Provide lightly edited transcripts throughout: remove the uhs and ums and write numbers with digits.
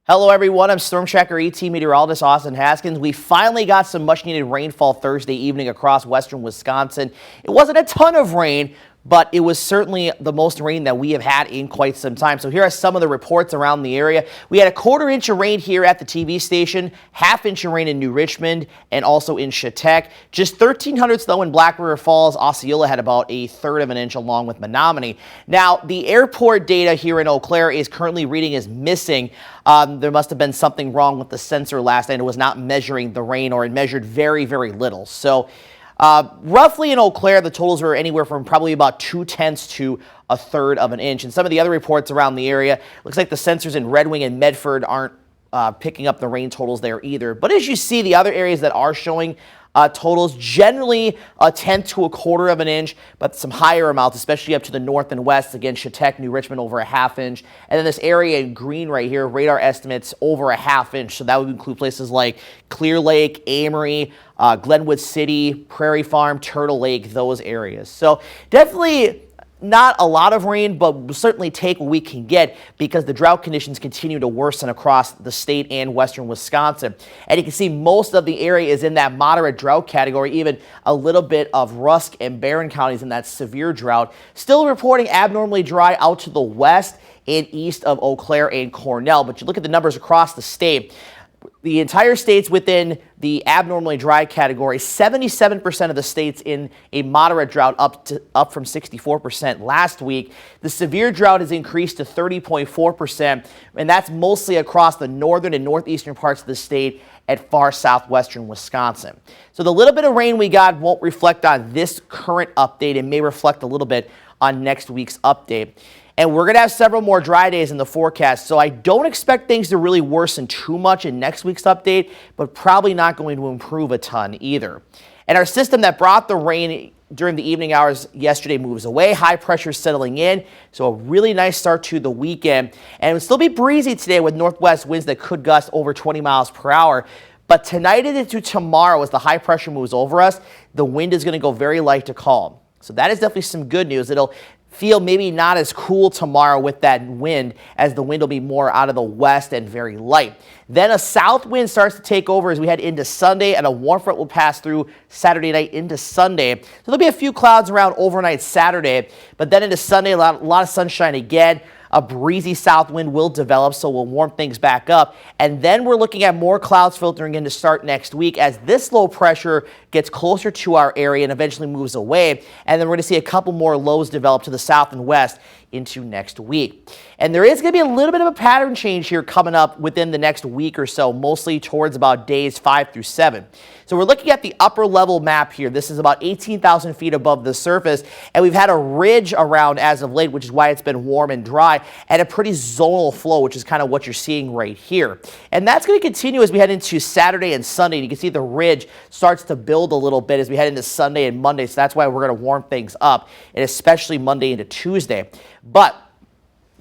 Hello everyone, I'm Storm Tracker ET meteorologist Austin Haskins. We finally got some much needed rainfall Thursday evening across western Wisconsin. It wasn't a ton of rain, but it was certainly the most rain that we have had in quite some time. So here are some of the reports around the area. We had a 1/4 inch of rain here at the TV station, 1/2 inch of rain in New Richmond, and also in Chetek. Just 1,300 though in Black River Falls. Osceola had about 1/3 of an inch along with Menominee. Now, the airport data here in Eau Claire is currently reading as missing. There must have been something wrong with the sensor last night. It was not measuring the rain, or it measured very, very little. So roughly in Eau Claire, the totals were anywhere from probably about 2/10 to 1/3 of an inch. And some of the other reports around the area, looks like the sensors in Red Wing and Medford aren't picking up the rain totals there either. But as you see, the other areas that are showing totals, generally 1/10 to 1/4 of an inch, but some higher amounts, especially up to the north and west. Again, Chetek, New Richmond over 1/2 inch. And then this area in green right here, radar estimates over 1/2 inch. So that would include places like Clear Lake, Amory, Glenwood City, Prairie Farm, Turtle Lake, those areas. So definitely not a lot of rain, but we'll certainly take what we can get because the drought conditions continue to worsen across the state and western Wisconsin. And you can see most of the area is in that moderate drought category, even a little bit of Rusk and Barron counties in that severe drought. Still reporting abnormally dry out to the west and east of Eau Claire and Cornell. But you look at the numbers across the state. The entire state's within the abnormally dry category. 77% of the state's in a moderate drought, up from 64% last week. The severe drought has increased to 30.4%, and that's mostly across the northern and northeastern parts of the state at far southwestern Wisconsin. So the little bit of rain we got won't reflect on this current update. It may reflect a little bit on next week's update. And we're going to have several more dry days in the forecast, so I don't expect things to really worsen too much in next week's update, but probably not going to improve a ton either. And our system that brought the rain during the evening hours yesterday moves away. High pressure settling in, so a really nice start to the weekend. And it will still be breezy today with northwest winds that could gust over 20 miles per hour. But tonight and into tomorrow, as the high pressure moves over us, the wind is going to go very light to calm. So that is definitely some good news. It'll feel maybe not as cool tomorrow with that wind, as the wind will be more out of the west and very light. Then a south wind starts to take over as we head into Sunday, and a warm front will pass through Saturday night into Sunday. So there'll be a few clouds around overnight Saturday, but then into Sunday, a lot of sunshine again. A breezy south wind will develop, so we'll warm things back up. And then we're looking at more clouds filtering in to start next week as this low pressure gets closer to our area and eventually moves away. And then we're going to see a couple more lows develop to the south and west into next week. And there is going to be a little bit of a pattern change here coming up within the next week or so, mostly towards about days 5 through 7. So we're looking at the upper level map here. This is about 18,000 feet above the surface, and we've had a ridge around as of late, which is why it's been warm and dry, and a pretty zonal flow, which is kind of what you're seeing right here. And that's going to continue as we head into Saturday and Sunday. You can see the ridge starts to build a little bit as we head into Sunday and Monday, so that's why we're going to warm things up, and especially Monday into Tuesday. But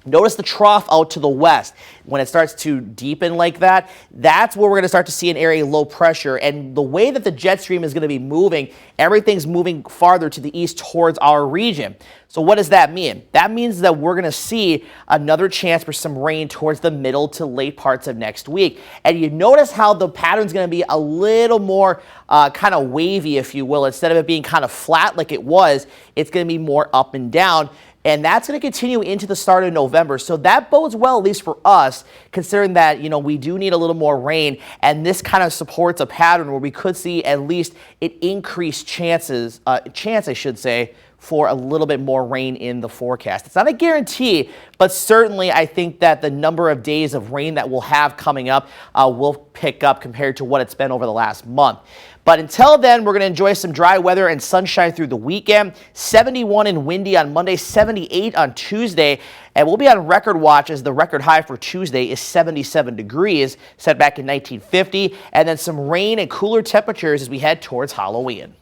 notice the trough out to the west. When it starts to deepen like that, that's where we're going to start to see an area of low pressure. And the way that the jet stream is going to be moving, everything's moving farther to the east towards our region. So what does that mean? That means that we're going to see another chance for some rain towards the middle to late parts of next week. And you notice how the pattern's going to be a little more kind of wavy, if you will. Instead of it being kind of flat like it was, it's going to be more up and down. And that's going to continue into the start of November. So that bodes well, at least for us, considering that, you know, we do need a little more rain. And this kind of supports a pattern where we could see at least an increased chance, I should say, for a little bit more rain in the forecast. It's not a guarantee, but certainly I think that the number of days of rain that we'll have coming up will pick up compared to what it's been over the last month. But until then, we're going to enjoy some dry weather and sunshine through the weekend. 71 and windy on Monday, 78 on Tuesday, and we'll be on record watch as the record high for Tuesday is 77 degrees, set back in 1950, and then some rain and cooler temperatures as we head towards Halloween.